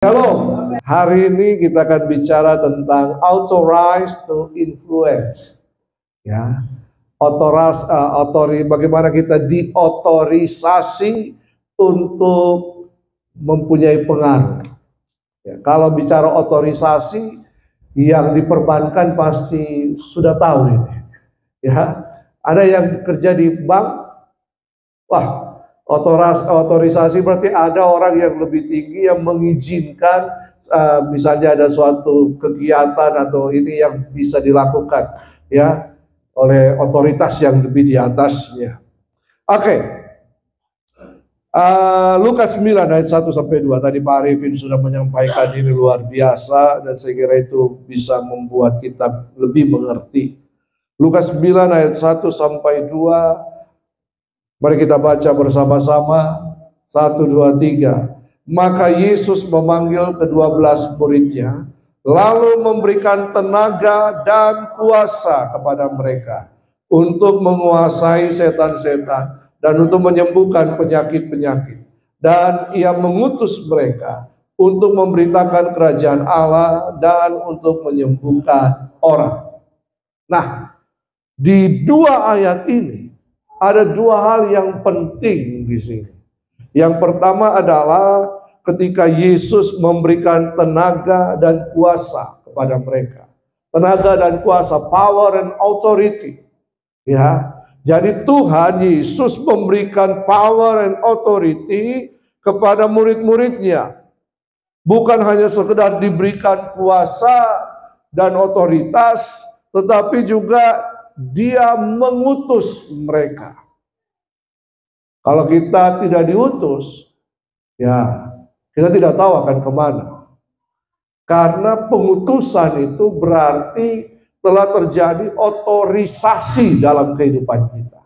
Shalom, hari ini kita akan bicara tentang authorized to influence. Ya, bagaimana kita diotorisasi untuk mempunyai pengaruh. Ya, kalau bicara otorisasi, yang diperbankan pasti sudah tahu ini. Ya, ada yang kerja di bank, wah. Otorisasi berarti ada orang yang lebih tinggi yang mengizinkan misalnya ada suatu kegiatan atau ini yang bisa dilakukan ya oleh otoritas yang lebih di atasnya. Oke. Lukas 9 ayat 1 sampai 2 tadi Pak Arifin sudah menyampaikan ini luar biasa dan saya kira itu bisa membuat kita lebih mengerti. Lukas 9 ayat 1 sampai 2. Mari kita baca bersama-sama. 1, 2, 3. Maka Yesus memanggil ke-12 muridnya, lalu memberikan tenaga dan kuasa kepada mereka untuk menguasai setan-setan dan untuk menyembuhkan penyakit-penyakit. Dan ia mengutus mereka untuk memberitakan kerajaan Allah dan untuk menyembuhkan orang. Nah, di dua ayat ini ada dua hal yang penting di sini. Yang pertama adalah ketika Yesus memberikan tenaga dan kuasa kepada mereka. Tenaga dan kuasa, power and authority. Ya. Jadi Tuhan Yesus memberikan power and authority kepada murid-muridnya. Bukan hanya sekedar diberikan kuasa dan otoritas, tetapi juga Dia mengutus mereka. Kalau kita tidak diutus, ya kita tidak tahu akan kemana. Karena pengutusan itu berarti telah terjadi otorisasi dalam kehidupan kita.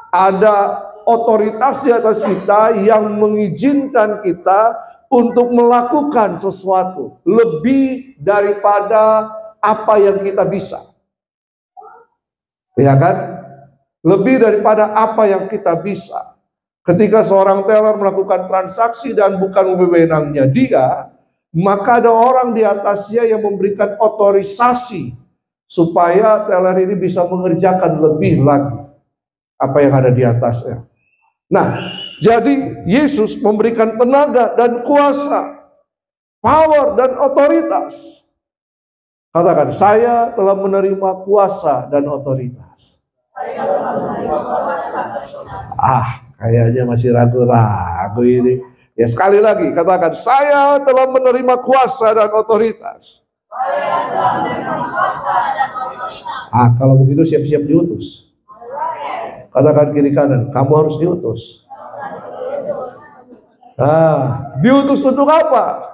Ada otoritas di atas kita yang mengizinkan kita untuk melakukan sesuatu lebih daripada apa yang kita bisa. Ya kan? Lebih daripada apa yang kita bisa. Ketika seorang teller melakukan transaksi dan bukan wewenangnya dia, maka ada orang di atasnya yang memberikan otorisasi supaya teller ini bisa mengerjakan lebih lagi apa yang ada di atasnya. Nah, jadi Yesus memberikan tenaga dan kuasa, power dan otoritas. Katakan, saya telah menerima kuasa dan otoritas. Kayaknya masih ragu-ragu ini. Ya sekali lagi, katakan, saya telah menerima kuasa dan otoritas. Saya telah menerima kuasa dan otoritas. Kalau begitu siap-siap diutus. Katakan kiri kanan, kamu harus diutus. Diutus untuk apa?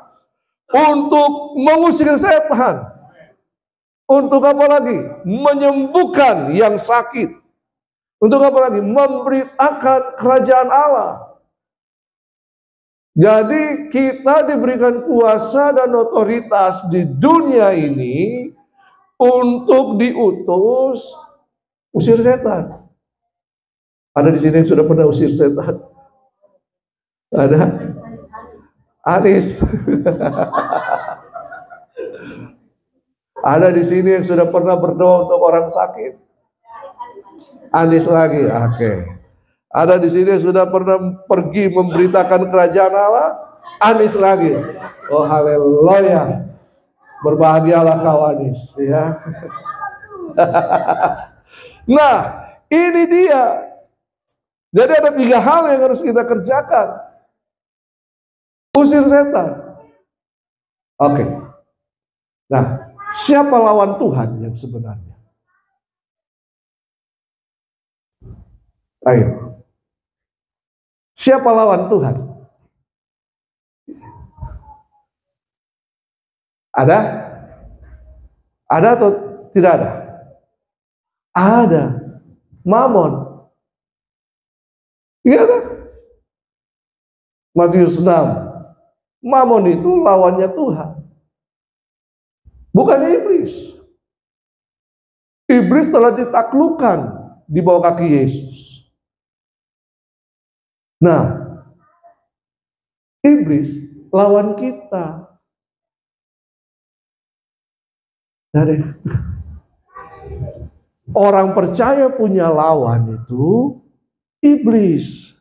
Untuk mengusir setan. Untuk apa lagi? Menyembuhkan yang sakit. Untuk apa lagi? Memberitakan kerajaan Allah. Jadi kita diberikan kuasa dan otoritas di dunia ini untuk diutus usir setan. Ada di sini yang sudah pernah usir setan? Ada? Anis. Ada di sini yang sudah pernah berdoa untuk orang sakit? Anis lagi, oke. Ada di sini yang sudah pernah pergi memberitakan kerajaan Allah? Anis lagi. Oh haleluya. Berbahagialah kau Anis, ya. Nah, ini dia. Jadi ada 3 hal yang harus kita kerjakan. Usir setan. Oke. Nah, siapa lawan Tuhan yang sebenarnya? Ayo. Siapa lawan Tuhan? Ada? Ada atau tidak ada? Ada. Mamon. Iya kan? Matius 6. Mamon itu lawannya Tuhan. Bukan iblis. Iblis telah ditaklukkan di bawah kaki Yesus. Nah, iblis lawan kita. Dari orang percaya punya lawan itu iblis.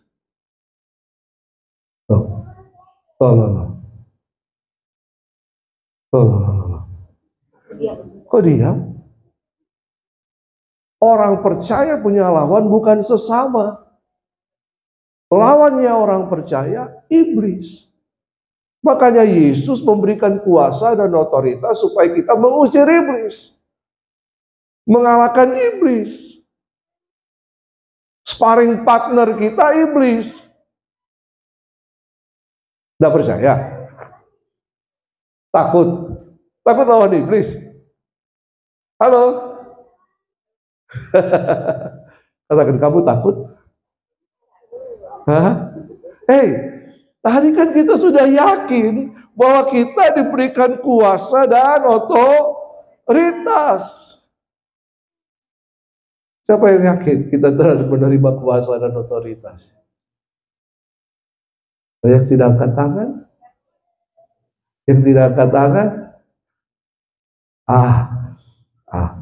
Loh. Kok diam? Orang percaya punya lawan bukan sesama. Lawannya orang percaya iblis. Makanya Yesus memberikan kuasa dan otoritas supaya kita mengusir iblis. Mengalahkan iblis. Sparring partner kita iblis. Tidak percaya? Takut? Takut lawan iblis? Halo? Katakan, kamu takut? Hah? Tadi kan kita sudah yakin bahwa kita diberikan kuasa dan otoritas. Siapa yang yakin kita telah menerima kuasa dan otoritas? Yang tidak angkat tangan? Yang tidak angkat tangan?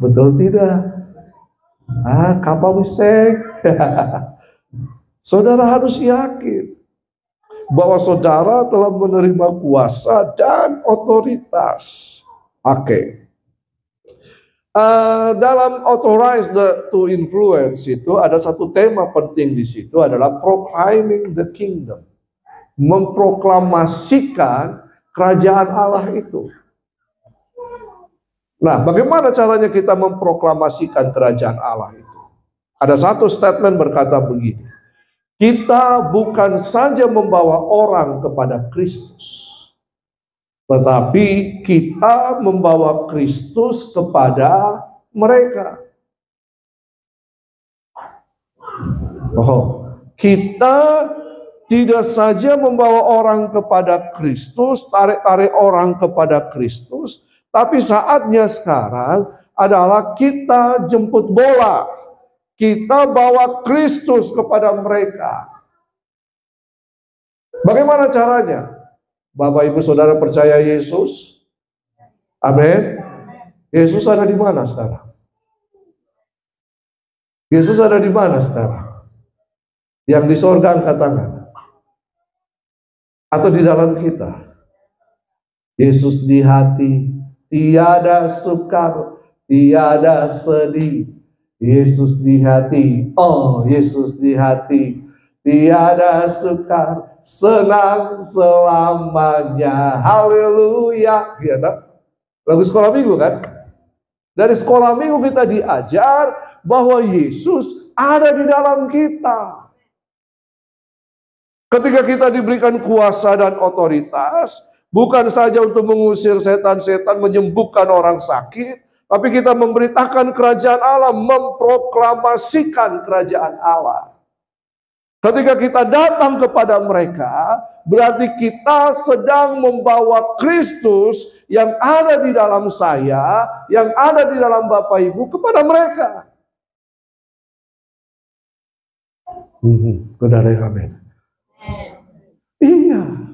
Betul tidak? Kapal wisek. Saudara harus yakin bahwa saudara telah menerima kuasa dan otoritas. Oke. Dalam authorize to influence itu ada satu tema penting di situ adalah proclaiming the kingdom. Memproklamasikan kerajaan Allah itu. Nah, bagaimana caranya kita memproklamasikan kerajaan Allah itu? Ada satu statement berkata begini. Kita bukan saja membawa orang kepada Kristus, tetapi kita membawa Kristus kepada mereka. Kita tidak saja membawa orang kepada Kristus, tarik-tarik orang kepada Kristus, tapi saatnya sekarang adalah kita jemput bola. Kita bawa Kristus kepada mereka. Bagaimana caranya? Bapak Ibu Saudara percaya Yesus? Amin. Yesus ada di mana sekarang? Yesus ada di mana sekarang? Yang di sorga angkat tangan. Atau di dalam kita? Yesus di hati, tiada sukar, tiada sedih. Yesus di hati, Yesus di hati, tiada sukar, senang selamanya. Haleluya. Ya, lagu sekolah minggu kan? Dari sekolah minggu kita diajar bahwa Yesus ada di dalam kita. Ketika kita diberikan kuasa dan otoritas, bukan saja untuk mengusir setan-setan, menyembuhkan orang sakit, tapi kita memberitakan kerajaan Allah, memproklamasikan kerajaan Allah. Ketika kita datang kepada mereka, berarti kita sedang membawa Kristus yang ada di dalam saya, yang ada di dalam Bapak Ibu kepada mereka. Saudara yang amin. Iya.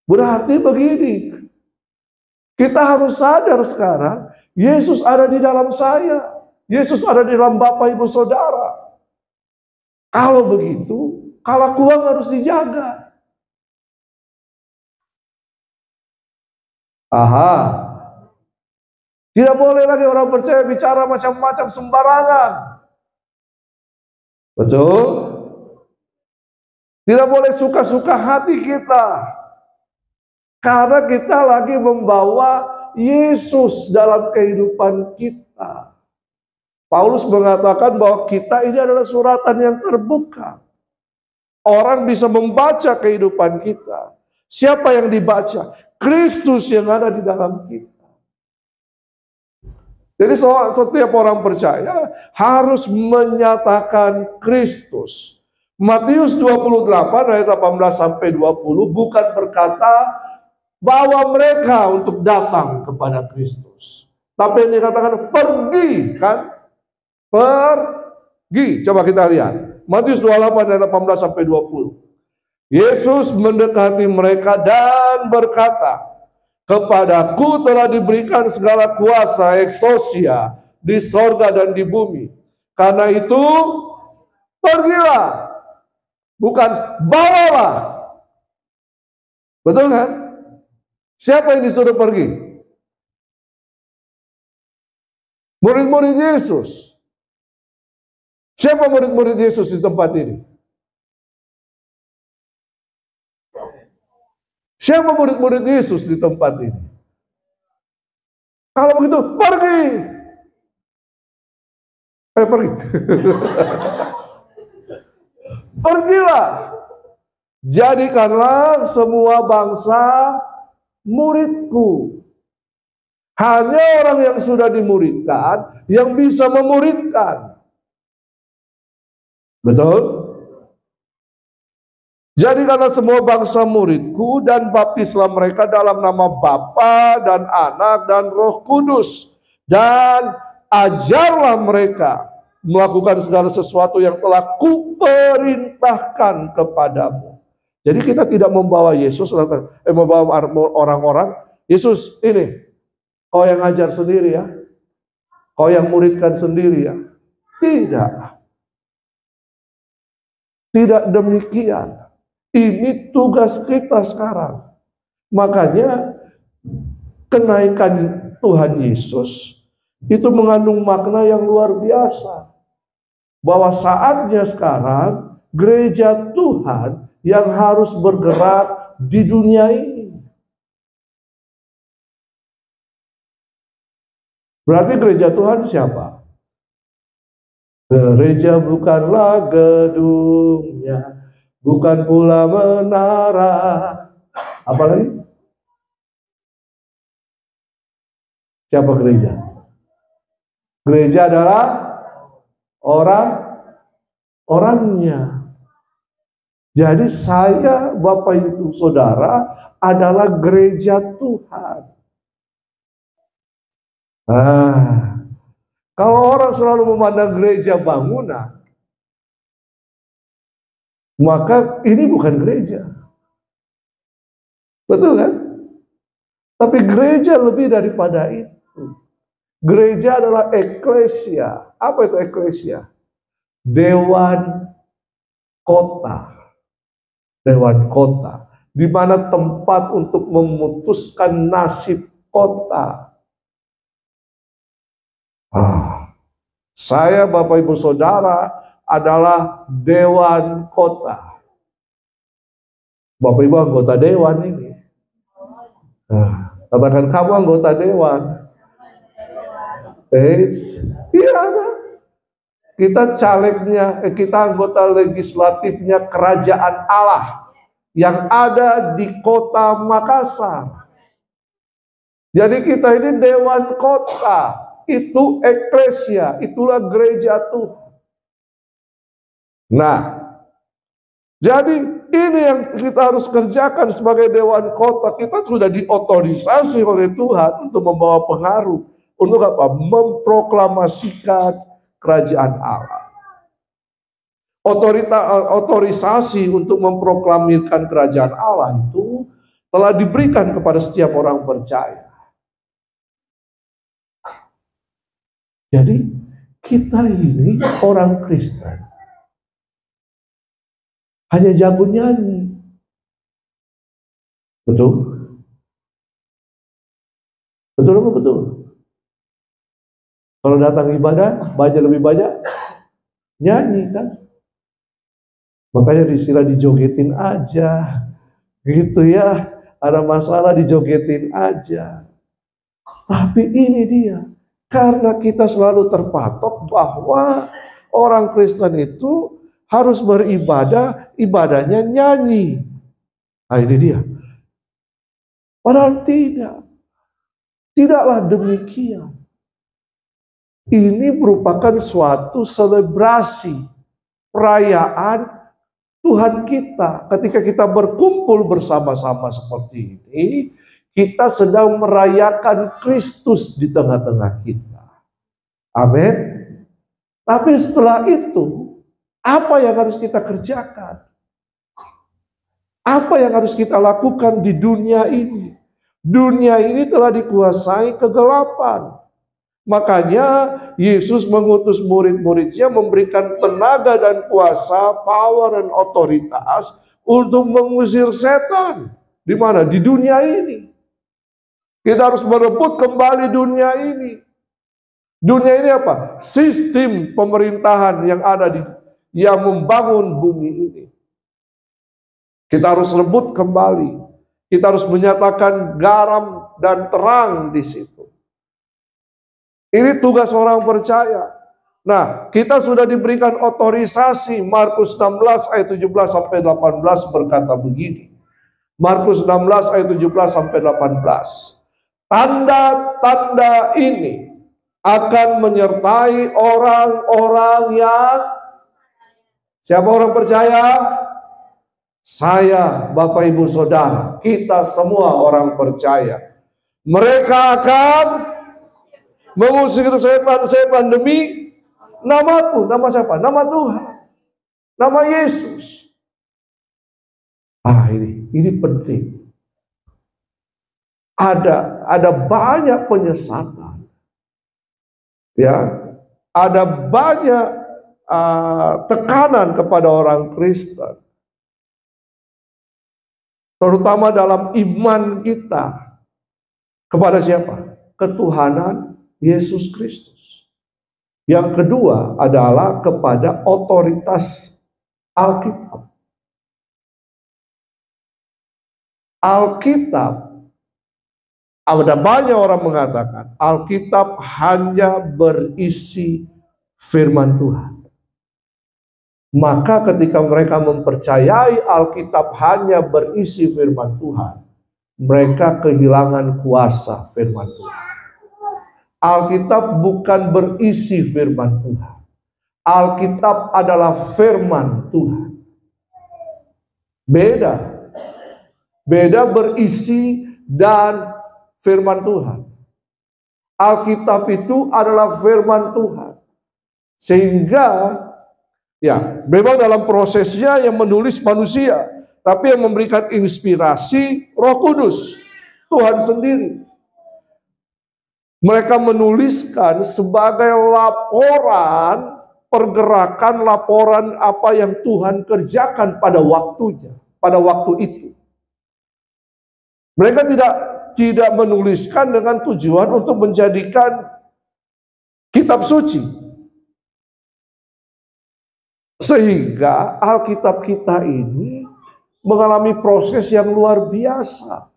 Berarti begini. Kita harus sadar sekarang, Yesus ada di dalam saya. Yesus ada di dalam Bapak Ibu Saudara. Kalau begitu, kelakuan harus dijaga. Tidak boleh lagi orang percaya bicara macam-macam sembarangan. Betul? Tidak boleh suka-suka hati kita. Karena kita lagi membawa Yesus dalam kehidupan kita. Paulus mengatakan bahwa kita ini adalah suratan yang terbuka. Orang bisa membaca kehidupan kita. Siapa yang dibaca? Kristus yang ada di dalam kita. Jadi setiap orang percaya harus menyatakan Kristus. Matius 28 ayat 18 sampai 20 bukan berkata bawa mereka untuk datang kepada Kristus. Tapi yang dikatakan pergi, kan? Pergi. Coba kita lihat. Matius 28 ayat 18 sampai 20. Yesus mendekati mereka dan berkata, "Kepadaku telah diberikan segala kuasa eksosia di sorga dan di bumi. Karena itu, pergilah, bukan bawalah." Betul kan? Siapa yang disuruh pergi? Murid-murid Yesus. Siapa murid-murid Yesus di tempat ini? Siapa murid-murid Yesus di tempat ini? Kalau begitu, pergi. Pergi. Pergilah. Jadikanlah semua bangsa muridku. Hanya orang yang sudah dimuridkan yang bisa memuridkan. Betul? Jadikanlah semua bangsa muridku dan baptislah mereka dalam nama Bapa dan Anak dan Roh Kudus. Dan ajarlah mereka melakukan segala sesuatu yang telah kuperintahkan kepadamu. Jadi kita tidak membawa Yesus, membawa orang-orang. Yesus ini, kau yang ngajar sendiri ya. Kau yang muridkan sendiri ya. Tidak. Tidak demikian. Ini tugas kita sekarang. Makanya kenaikan Tuhan Yesus itu mengandung makna yang luar biasa. Bahwa saatnya sekarang gereja Tuhan yang harus bergerak di dunia ini. Berarti gereja Tuhan siapa? Gereja bukanlah gedungnya, bukan pula menara. Apalagi? Siapa gereja? Gereja adalah orangnya. Jadi saya, Bapak Ibu Saudara, adalah gereja Tuhan. Kalau orang selalu memandang gereja bangunan, maka ini bukan gereja. Betul kan? Tapi gereja lebih daripada itu. Gereja adalah eklesia. Apa itu eklesia? Dewan kota. Dewan kota. Di mana tempat untuk memutuskan nasib kota. Saya, Bapak Ibu Saudara, adalah dewan kota. Bapak Ibu anggota dewan ini. Katakan kamu anggota dewan. Iya, kita calegnya, kita anggota legislatifnya kerajaan Allah yang ada di kota Makassar. Jadi kita ini dewan kota, itu eklesia, itulah gereja Tuhan. Nah, jadi ini yang kita harus kerjakan sebagai dewan kota. Kita sudah diotorisasi oleh Tuhan untuk membawa pengaruh. Untuk apa? Memproklamasikan kerajaan Allah. Otorisasi untuk memproklamirkan kerajaan Allah itu telah diberikan kepada setiap orang percaya. Jadi kita ini orang Kristen hanya jago nyanyi. Betul? Betul apa betul? Kalau datang ibadah, lebih banyak nyanyi kan? Makanya istilah dijogetin aja. Gitu ya, ada masalah dijogetin aja. Tapi ini dia, karena kita selalu terpatok bahwa orang Kristen itu harus beribadah, ibadahnya nyanyi. Nah ini dia. Padahal tidak. Tidaklah demikian. Ini merupakan suatu selebrasi, perayaan Tuhan kita. Ketika kita berkumpul bersama-sama seperti ini, kita sedang merayakan Kristus di tengah-tengah kita. Amin. Tapi setelah itu, apa yang harus kita kerjakan? Apa yang harus kita lakukan di dunia ini? Dunia ini telah dikuasai kegelapan. Makanya Yesus mengutus murid-muridnya memberikan tenaga dan kuasa, power dan otoritas untuk mengusir setan. Di mana? Di dunia ini. Kita harus merebut kembali dunia ini. Dunia ini apa? Sistem pemerintahan yang membangun bumi ini. Kita harus rebut kembali. Kita harus menyatakan garam dan terang di situ. Ini tugas orang percaya. Nah, kita sudah diberikan otorisasi. Markus 16 ayat 17 sampai 18 berkata begini. Markus 16 ayat 17 sampai 18. Tanda-tanda ini akan menyertai orang-orang yang, siapa orang percaya? Saya, Bapak Ibu Saudara, kita semua orang percaya. Mereka akan mengusir setan-setan demi namaku. Nama siapa? Nama Tuhan. Nama Yesus. Ini penting. Ada banyak penyesatan. Ya, ada banyak tekanan kepada orang Kristen. Terutama dalam iman kita. Kepada siapa? Ketuhanan Yesus Kristus. Yang kedua adalah kepada otoritas Alkitab. Alkitab, ada banyak orang mengatakan Alkitab hanya berisi firman Tuhan. Maka ketika mereka mempercayai Alkitab hanya berisi firman Tuhan, mereka kehilangan kuasa firman Tuhan. Alkitab bukan berisi firman Tuhan. Alkitab adalah firman Tuhan. Beda berisi dan firman Tuhan. Alkitab itu adalah firman Tuhan. Sehingga ya, memang dalam prosesnya yang menulis manusia, tapi yang memberikan inspirasi Roh Kudus, Tuhan sendiri. Mereka menuliskan sebagai laporan pergerakan, laporan apa yang Tuhan kerjakan pada waktunya, pada waktu itu. Mereka tidak menuliskan dengan tujuan untuk menjadikan kitab suci. Sehingga Alkitab kita ini mengalami proses yang luar biasa.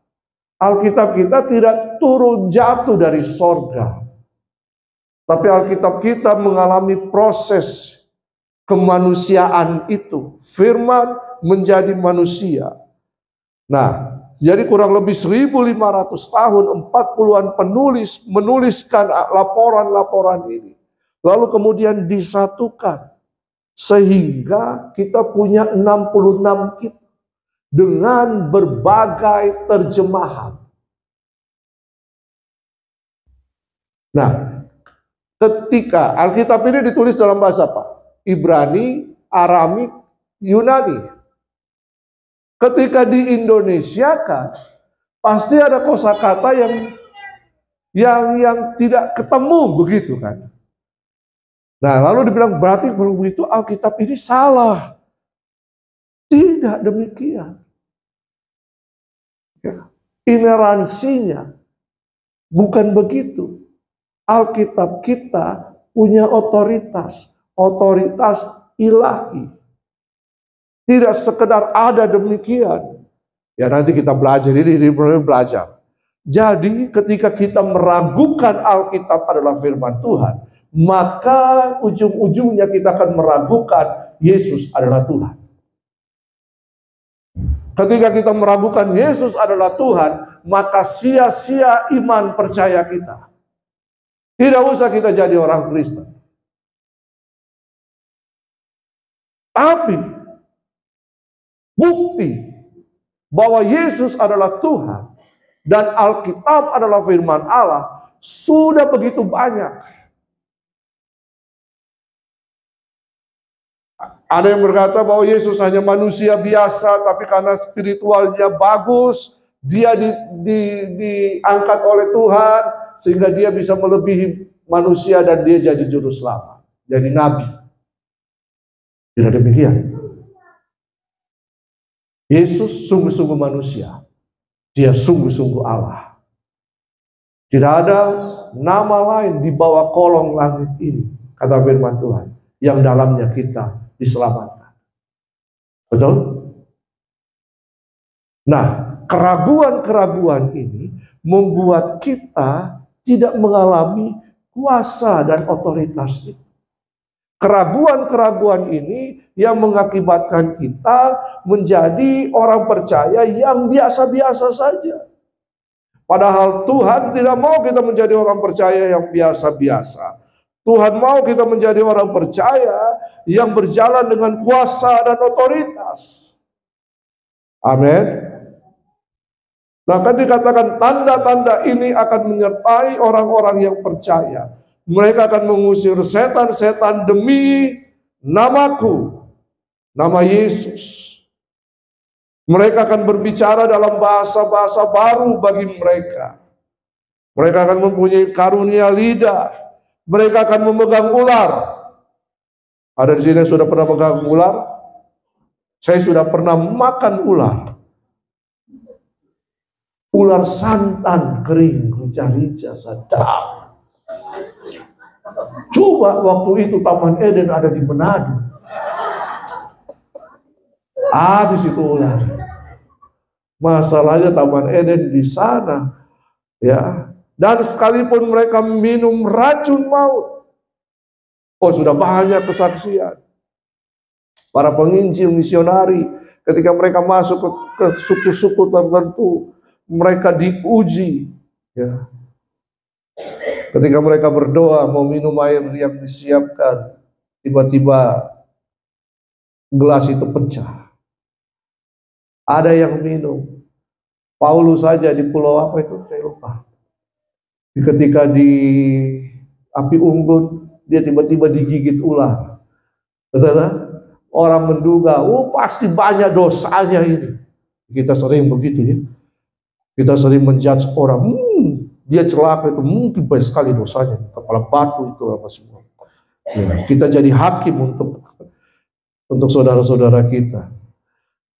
Alkitab kita tidak turun jatuh dari sorga. Tapi Alkitab kita mengalami proses kemanusiaan itu. Firman menjadi manusia. Nah, jadi kurang lebih 1500 tahun, 40-an penulis menuliskan laporan-laporan ini. Lalu kemudian disatukan. Sehingga kita punya 66 kitab dengan berbagai terjemahan. Nah, ketika Alkitab ini ditulis dalam bahasa apa? Ibrani, Aramik, Yunani. Ketika di Indonesia kan pasti ada kosakata yang tidak ketemu begitu kan. Nah, lalu dibilang berarti begitu Alkitab ini salah. Tidak demikian. Ya, ineransinya bukan begitu. Alkitab kita punya otoritas ilahi. Tidak sekedar ada demikian. Ya nanti kita belajar, ini belajar. Jadi ketika kita meragukan Alkitab adalah firman Tuhan, maka ujung-ujungnya kita akan meragukan Yesus adalah Tuhan. Ketika kita meragukan Yesus adalah Tuhan, maka sia-sia iman percaya kita. Tidak usah kita jadi orang Kristen. Tapi bukti bahwa Yesus adalah Tuhan dan Alkitab adalah firman Allah sudah begitu banyak. Ada yang berkata bahwa Yesus hanya manusia biasa, tapi karena spiritualnya bagus, dia diangkat oleh Tuhan, sehingga dia bisa melebihi manusia dan dia jadi juru selamat, jadi nabi. Tidak demikian. Yesus sungguh-sungguh manusia, dia sungguh-sungguh Allah. Tidak ada nama lain di bawah kolong langit ini, kata firman Tuhan, yang dalamnya kita diselamatkan. Betul? Nah, keraguan-keraguan ini membuat kita tidak mengalami kuasa dan otoritas itu. Keraguan-keraguan ini yang mengakibatkan kita menjadi orang percaya yang biasa-biasa saja. Padahal Tuhan tidak mau kita menjadi orang percaya yang biasa-biasa. Tuhan mau kita menjadi orang percaya yang berjalan dengan kuasa dan otoritas. Amin. Nah, kan dikatakan tanda-tanda ini akan menyertai orang-orang yang percaya. Mereka akan mengusir setan-setan demi namaku, nama Yesus. Mereka akan berbicara dalam bahasa-bahasa baru bagi mereka. Mereka akan mempunyai karunia lidah. Mereka akan memegang ular. Ada di sini yang sudah pernah memegang ular? Saya sudah pernah makan ular. Ular santan kering, rica-rica, sedap. Coba waktu itu Taman Eden ada di Manado. Habis itu ular. Masalahnya Taman Eden di sana, ya. Dan sekalipun mereka minum racun maut, oh sudah banyak kesaksian. Para penginjil misionari ketika mereka masuk ke suku-suku tertentu, mereka diuji, ya. Ketika mereka berdoa mau minum air yang disiapkan, tiba-tiba gelas itu pecah. Ada yang minum. Paulus saja di pulau apa itu saya lupa. Ketika di api unggun, dia tiba-tiba digigit ular. Betul? Orang menduga, oh pasti banyak dosanya ini. Kita sering begitu ya. Kita sering menjudge orang, dia celaka itu mungkin banyak sekali dosanya, kepala batu itu apa semua. Ya, kita jadi hakim untuk saudara-saudara kita.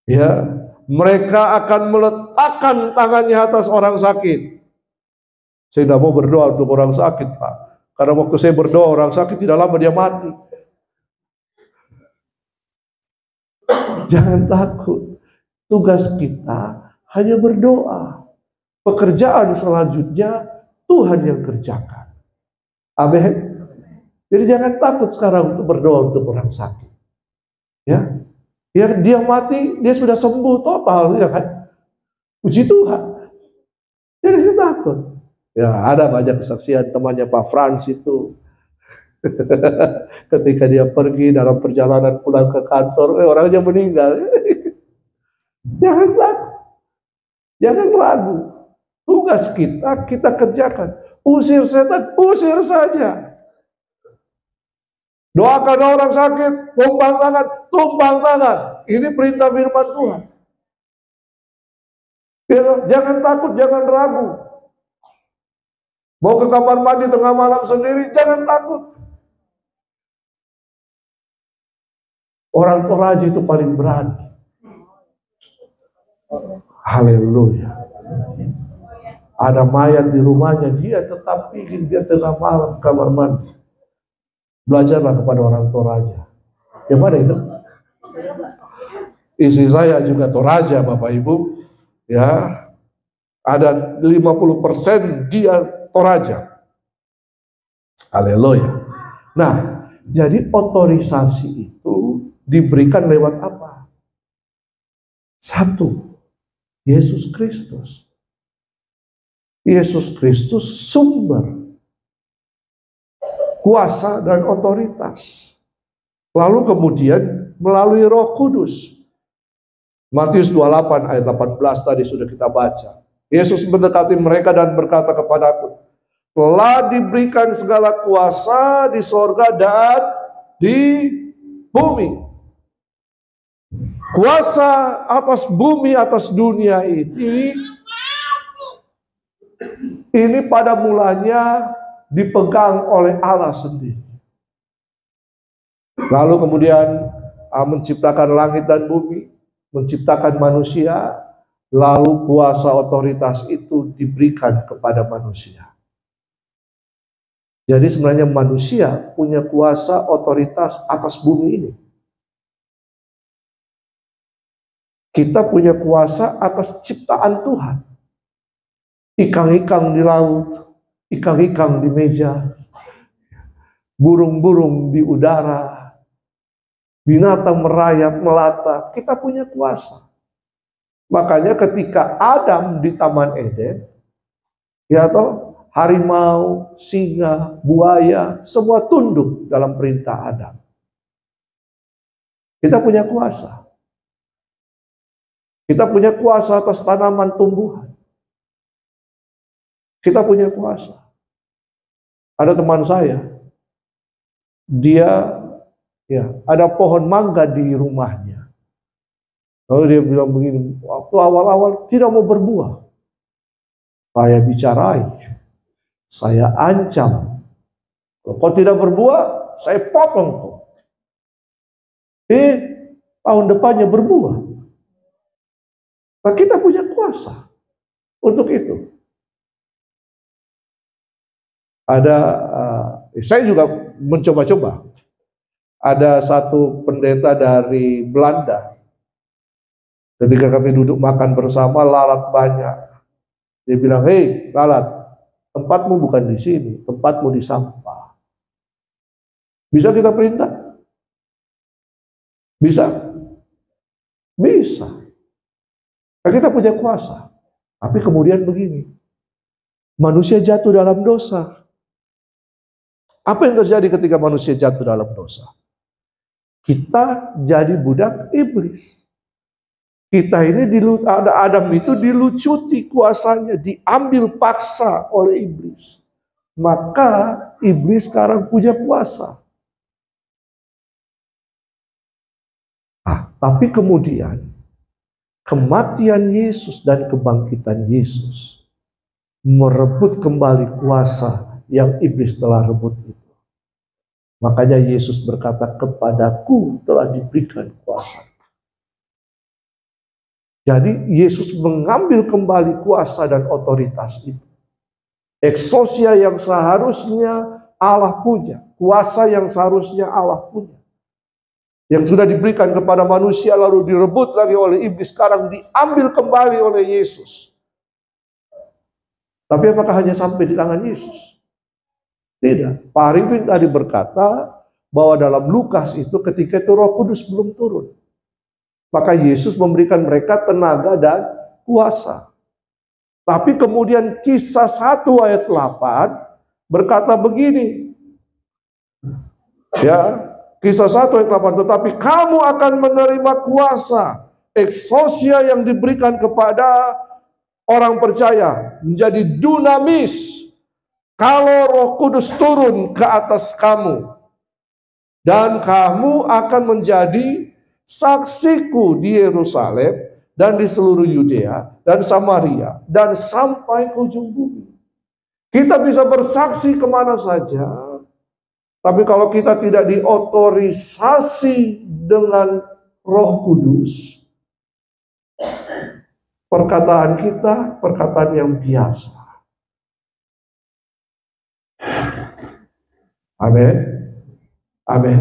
Ya, mereka akan meletakkan tangannya atas orang sakit. Saya tidak mau berdoa untuk orang sakit, Pak. Karena waktu saya berdoa orang sakit tidak lama dia mati. Jangan takut. Tugas kita hanya berdoa. Pekerjaan selanjutnya Tuhan yang kerjakan. Amin. Jadi jangan takut sekarang untuk berdoa untuk orang sakit. Ya, biar dia mati, dia sudah sembuh total, ya kan? Puji Tuhan. Jangan takut. Ya, ada banyak kesaksian temannya Pak Frans itu. Ketika dia pergi dalam perjalanan pulang ke kantor, orangnya meninggal. Jangan takut. Jangan ragu. Tugas kita kerjakan. Usir setan, usir saja. Doakan orang sakit, tumpang tangan. Ini perintah firman Tuhan. Jangan takut, jangan ragu. Mau ke kamar mandi tengah malam sendiri, jangan takut. Orang Toraja itu paling berani. Haleluya. Ada mayat di rumahnya, dia tetap ingin dia tengah malam kamar mandi. Belajarlah kepada orang Toraja. Yang mana itu? Istri saya juga Toraja, Bapak Ibu. Ya, ada 50% dia Toraja. Haleluya. Nah, jadi otorisasi itu diberikan lewat apa? Satu, Yesus Kristus. Yesus Kristus sumber kuasa dan otoritas. Lalu kemudian melalui Roh Kudus. Matius 28 ayat 18 tadi sudah kita baca. Yesus mendekati mereka dan berkata kepadaku, telah diberikan segala kuasa di sorga dan di bumi. Kuasa atas bumi, atas dunia ini pada mulanya dipegang oleh Allah sendiri. Lalu kemudian menciptakan langit dan bumi, menciptakan manusia, lalu kuasa otoritas itu diberikan kepada manusia. Jadi sebenarnya manusia punya kuasa otoritas atas bumi ini. Kita punya kuasa atas ciptaan Tuhan. Ikan-ikan di laut, ikan-ikan di meja, burung-burung di udara, binatang merayap melata, kita punya kuasa. Makanya ketika Adam di Taman Eden, ya toh, harimau, singa, buaya, semua tunduk dalam perintah Adam. Kita punya kuasa. Kita punya kuasa atas tanaman tumbuhan. Kita punya kuasa. Ada teman saya, dia ada pohon mangga di rumahnya. Lalu dia bilang begini, waktu awal-awal tidak mau berbuah. Saya bicarai, saya ancam. Kalau tidak berbuah, saya potong kok. Tahun depannya berbuah. Nah, kita punya kuasa untuk itu. Saya juga mencoba-coba. Ada satu pendeta dari Belanda. Ketika kami duduk makan bersama, lalat banyak. Dia bilang, "Hei, lalat, tempatmu bukan di sini, tempatmu di sampah." Bisa kita perintah? Bisa? Bisa. Nah, kita punya kuasa. Tapi kemudian begini, manusia jatuh dalam dosa. Apa yang terjadi ketika manusia jatuh dalam dosa? Kita jadi budak iblis. Kita ini Adam itu dilucuti kuasanya, diambil paksa oleh iblis. Maka iblis sekarang punya kuasa. Tapi kemudian kematian Yesus dan kebangkitan Yesus merebut kembali kuasa yang iblis telah rebut itu. Makanya Yesus berkata, "Kepadaku telah diberikan kuasa." Jadi Yesus mengambil kembali kuasa dan otoritas itu. Exousia yang seharusnya Allah punya, kuasa yang seharusnya Allah punya, yang sudah diberikan kepada manusia lalu direbut lagi oleh iblis, sekarang diambil kembali oleh Yesus. Tapi apakah hanya sampai di tangan Yesus? Tidak. Pak Arifin tadi berkata bahwa dalam Lukas itu ketika itu Roh Kudus belum turun. Maka Yesus memberikan mereka tenaga dan kuasa. Tapi kemudian Kisah 1 ayat 8 berkata begini. Ya, Kisah 1 ayat 8, "Tetapi kamu akan menerima kuasa, exousia yang diberikan kepada orang percaya, menjadi dunamis, kalau Roh Kudus turun ke atas kamu. Dan kamu akan menjadi saksiku di Yerusalem dan di seluruh Yudea dan Samaria dan sampai ke ujung bumi." Kita bisa bersaksi kemana saja, tapi kalau kita tidak diotorisasi dengan Roh Kudus, perkataan kita perkataan yang biasa. Amin. Amin.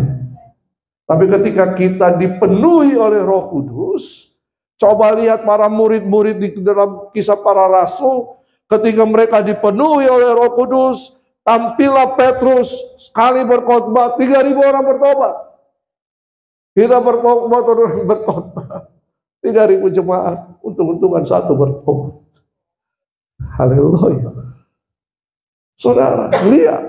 Tapi ketika kita dipenuhi oleh Roh Kudus, coba lihat para murid-murid di dalam Kisah Para Rasul, ketika mereka dipenuhi oleh Roh Kudus, tampillah Petrus sekali berkhotbah, 3.000 orang bertobat. Kita berkhotbah 3.000 jemaat, untung-untungan 1 bertobat. Haleluya. Saudara, lihat,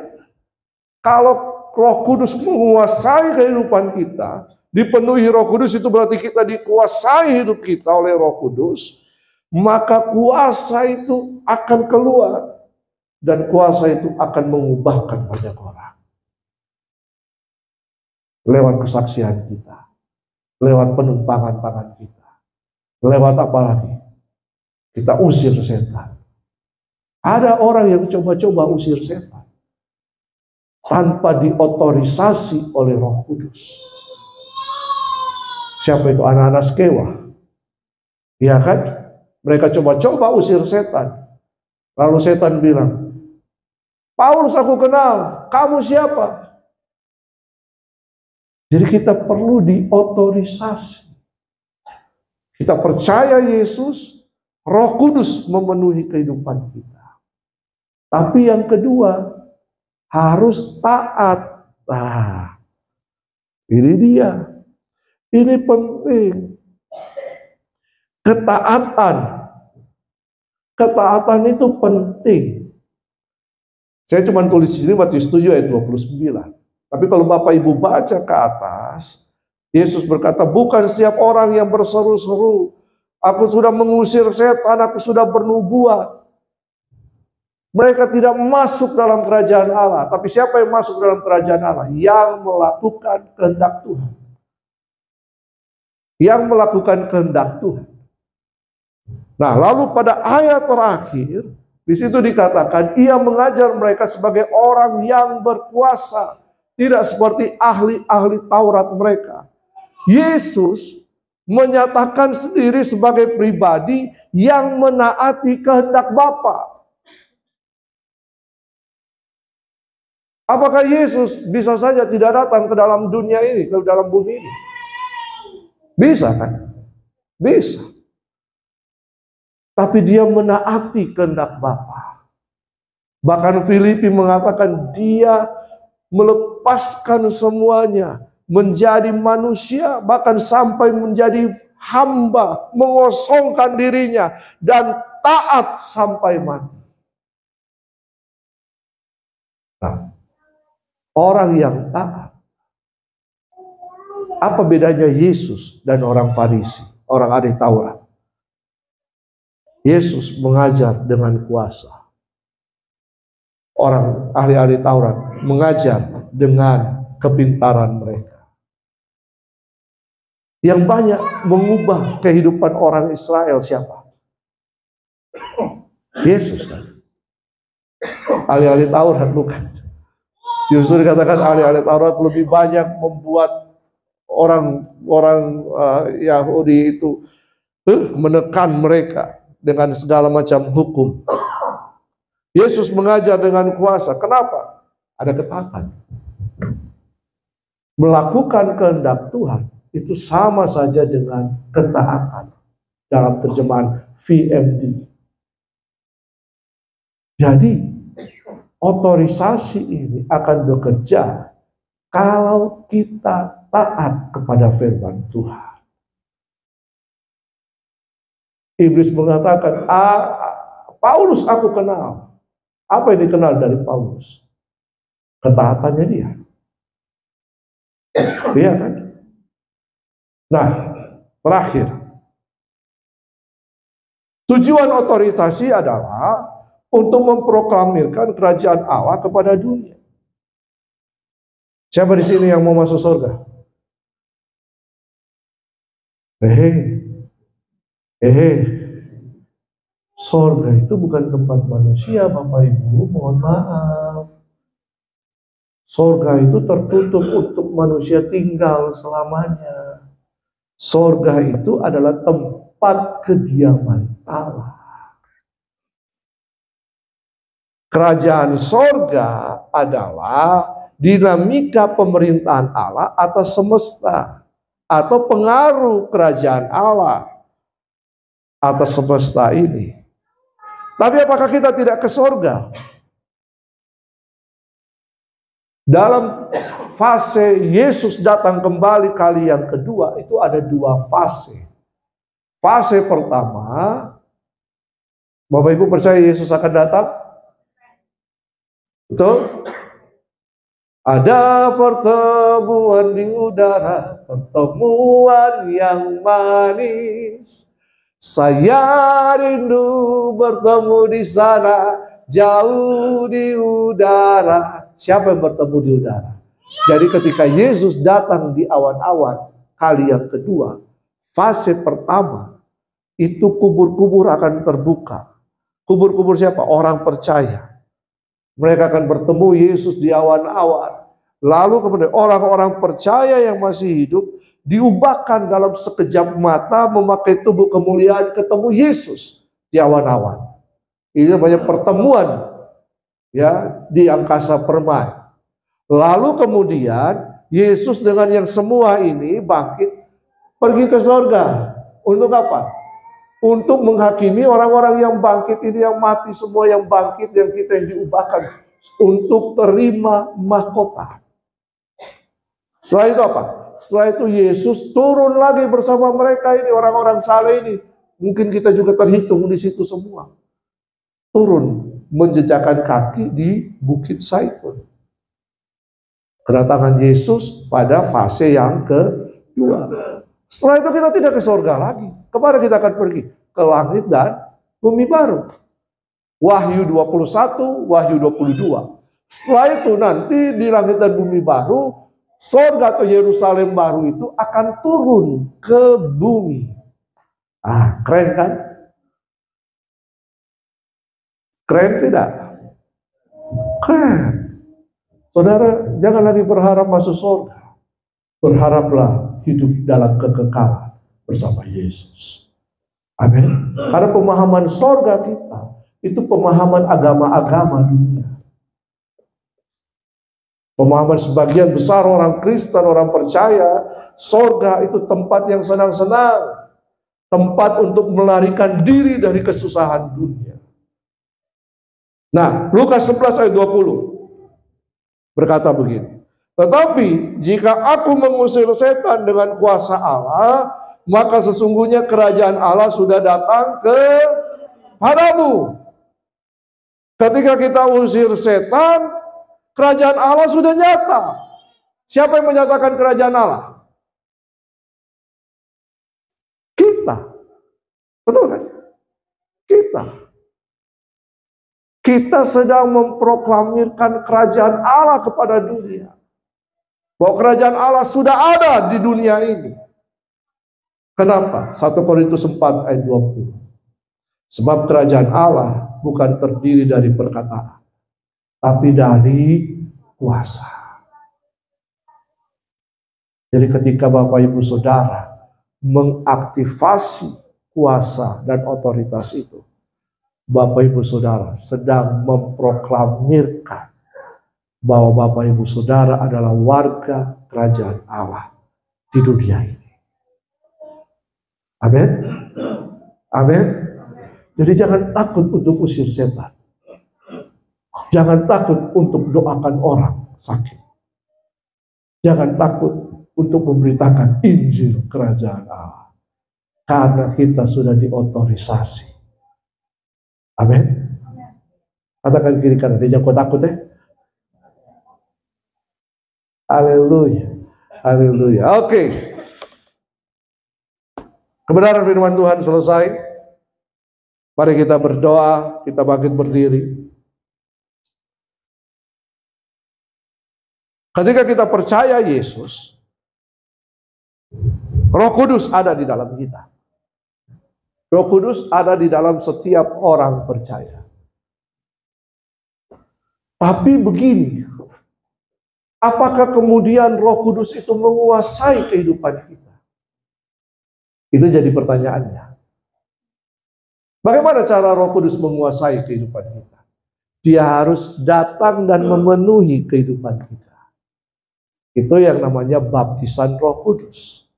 kalau Roh Kudus menguasai kehidupan kita, dipenuhi Roh Kudus itu berarti kita dikuasai hidup kita oleh Roh Kudus, maka kuasa itu akan keluar dan kuasa itu akan mengubahkan banyak orang lewat kesaksian kita. lewat penumpangan tangan kita. Lewat apa lagi? Kita usir setan. Ada orang yang coba-coba usir setan tanpa diotorisasi oleh Roh Kudus. Siapa itu? Anak-anak Skewa. Iya kan? Mereka coba-coba usir setan. Lalu setan bilang, Paulus aku kenal, kamu siapa? Jadi kita perlu diotorisasi. Kita percaya Yesus, Roh Kudus memenuhi kehidupan kita. Tapi yang kedua, harus taat. Nah, ini dia. Ini penting. Ketaatan. Ketaatan itu penting. Saya cuma tulis di sini Matius 7 ayat 29. Tapi kalau Bapak Ibu baca ke atas, Yesus berkata, bukan setiap orang yang berseru-seru, aku sudah mengusir setan, aku sudah bernubuat. Mereka tidak masuk dalam kerajaan Allah. Tapi siapa yang masuk dalam kerajaan Allah? Yang melakukan kehendak Tuhan. Yang melakukan kehendak Tuhan. Nah, lalu pada ayat terakhir, di situ dikatakan, ia mengajar mereka sebagai orang yang berkuasa. Tidak seperti ahli-ahli Taurat mereka. Yesus menyatakan sendiri sebagai pribadi yang menaati kehendak Bapa. Apakah Yesus bisa saja tidak datang ke dalam dunia ini, ke dalam bumi ini? Bisa kan? Bisa. Tapi dia menaati kehendak Bapa. Bahkan Filipi mengatakan dia melepaskan semuanya, menjadi manusia, bahkan sampai menjadi hamba, mengosongkan dirinya, dan taat sampai mati. Nah, orang yang taat. Apa bedanya Yesus dan orang Farisi, orang ahli Taurat? Yesus mengajar dengan kuasa. Orang ahli-ahli Taurat mengajar dengan kepintaran mereka. Yang banyak mengubah kehidupan orang Israel siapa? Yesus kan? Ahli-ahli Taurat bukan. Justru dikatakan ahli-ahli Taurat lebih banyak membuat orang-orang Yahudi itu menekan mereka dengan segala macam hukum. Yesus mengajar dengan kuasa. Kenapa? Ada ketaatan. Melakukan kehendak Tuhan itu sama saja dengan ketaatan. Dalam terjemahan VMD. Jadi otorisasi ini akan bekerja kalau kita taat kepada firman Tuhan. Iblis mengatakan, Paulus aku kenal. Apa yang dikenal dari Paulus? Ketaatannya dia. Iya kan? Nah, terakhir. Tujuan otorisasi adalah untuk memproklamirkan kerajaan Allah kepada dunia. Siapa di sini yang mau masuk surga? Surga itu bukan tempat manusia, Bapak Ibu, mohon maaf. Surga itu tertutup untuk manusia tinggal selamanya. Surga itu adalah tempat kediaman Allah. Kerajaan surga adalah dinamika pemerintahan Allah atas semesta, atau pengaruh kerajaan Allah atas semesta ini. Tapi apakah kita tidak ke surga? Dalam fase Yesus datang kembali kali yang kedua, itu ada dua fase. Fase pertama, Bapak Ibu percaya Yesus akan datang? Betul? Ada pertemuan di udara, pertemuan yang manis. Saya rindu bertemu di sana, jauh di udara. Siapa yang bertemu di udara? Jadi ketika Yesus datang di awan-awan, kali yang kedua, fase pertama, itu kubur-kubur akan terbuka. Kubur-kubur siapa? Orang percaya. Mereka akan bertemu Yesus di awan-awan. Lalu kemudian orang-orang percaya yang masih hidup diubahkan dalam sekejap mata memakai tubuh kemuliaan ketemu Yesus di awan-awan. Ini banyak pertemuan ya di angkasa permai. Lalu kemudian Yesus dengan yang semua ini bangkit pergi ke surga. Untuk apa? Untuk menghakimi orang-orang yang bangkit ini, yang mati semua, yang bangkit, yang kita yang diubahkan untuk terima mahkota. Setelah itu apa? Setelah itu Yesus turun lagi bersama mereka ini, orang-orang saleh ini. Mungkin kita juga terhitung di situ semua. Turun menjejakkan kaki di Bukit Zaitun. Kedatangan Yesus pada fase yang kedua. Setelah itu kita tidak ke surga lagi. Kemana kita akan pergi? Ke langit dan bumi baru. Wahyu 21, Wahyu 22. Setelah itu nanti di langit dan bumi baru, surga atau Yerusalem baru itu akan turun ke bumi. Ah, keren kan? Keren tidak? Keren. Saudara, jangan lagi berharap masuk surga. Berharaplah hidup dalam kekekalan bersama Yesus. Amin. Karena pemahaman surga kita itu pemahaman agama-agama dunia. Pemahaman sebagian besar orang Kristen, orang percaya, surga itu tempat yang senang-senang. Tempat untuk melarikan diri dari kesusahan dunia. Nah, Lukas 11 ayat 20 berkata begini. Tetapi jika aku mengusir setan dengan kuasa Allah, maka sesungguhnya kerajaan Allah sudah datang kepadamu. Ketika kita usir setan, kerajaan Allah sudah nyata. Siapa yang menyatakan kerajaan Allah? Kita. Betul kan? Kita. Kita sedang memproklamirkan kerajaan Allah kepada dunia. Bahwa kerajaan Allah sudah ada di dunia ini. Kenapa? 1 Korintus 4 ayat 20. Sebab kerajaan Allah bukan terdiri dari perkataan, tapi dari kuasa. Jadi ketika Bapak Ibu Saudara mengaktifasi kuasa dan otoritas itu, Bapak Ibu Saudara sedang memproklamirkan bahwa Bapak Ibu Saudara adalah warga kerajaan Allah di dunia ini. Amin. Amin. Jadi jangan takut untuk usir setan. Jangan takut untuk doakan orang sakit. Jangan takut untuk memberitakan Injil kerajaan Allah. Karena kita sudah diotorisasi. Amin. Katakan kiri kanan, dia jangan takut ya. Haleluya. Haleluya. Oke. Kebenaran firman Tuhan selesai. Mari kita berdoa, kita bangkit berdiri. Ketika kita percaya Yesus, Roh Kudus ada di dalam kita. Roh Kudus ada di dalam setiap orang percaya. Tapi begini, apakah kemudian Roh Kudus itu menguasai kehidupan kita? Itu jadi pertanyaannya. Bagaimana cara Roh Kudus menguasai kehidupan kita? Dia harus datang dan memenuhi kehidupan kita. Itu yang namanya baptisan Roh Kudus.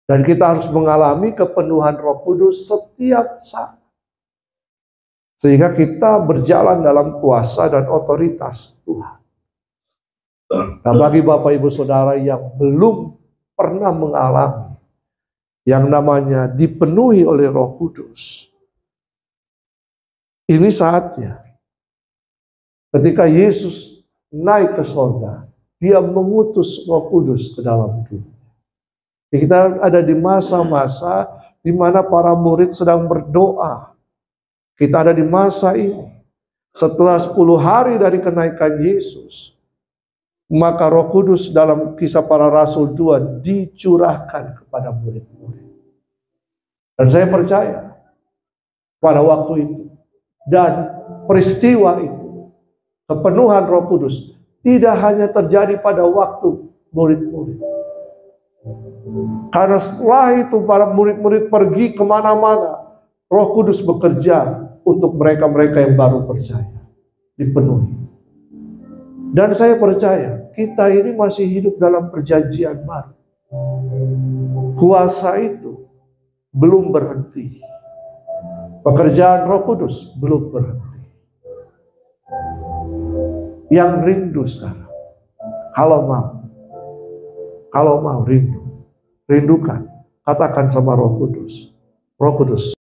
Dan kita harus mengalami kepenuhan Roh Kudus setiap saat. Sehingga kita berjalan dalam kuasa dan otoritas Tuhan. Nah, bagi Bapak Ibu Saudara yang belum pernah mengalami yang namanya dipenuhi oleh Roh Kudus, ini saatnya. Ketika Yesus naik ke surga, Dia mengutus Roh Kudus ke dalam dunia. Kita ada di masa-masa di mana para murid sedang berdoa. Kita ada di masa ini. Setelah 10 hari dari kenaikan Yesus, maka Roh Kudus dalam Kisah Para Rasul 2 dicurahkan kepada murid-murid. Dan saya percaya pada waktu itu dan peristiwa itu, kepenuhan Roh Kudus tidak hanya terjadi pada waktu murid-murid. Karena setelah itu para murid-murid pergi kemana-mana, Roh Kudus bekerja untuk mereka-mereka yang baru percaya, dipenuhi. Dan saya percaya kita ini masih hidup dalam perjanjian baru. Kuasa itu belum berhenti. Pekerjaan Roh Kudus belum berhenti. Yang rindu sekarang, kalau mau rindukan, katakan sama Roh Kudus, Roh Kudus,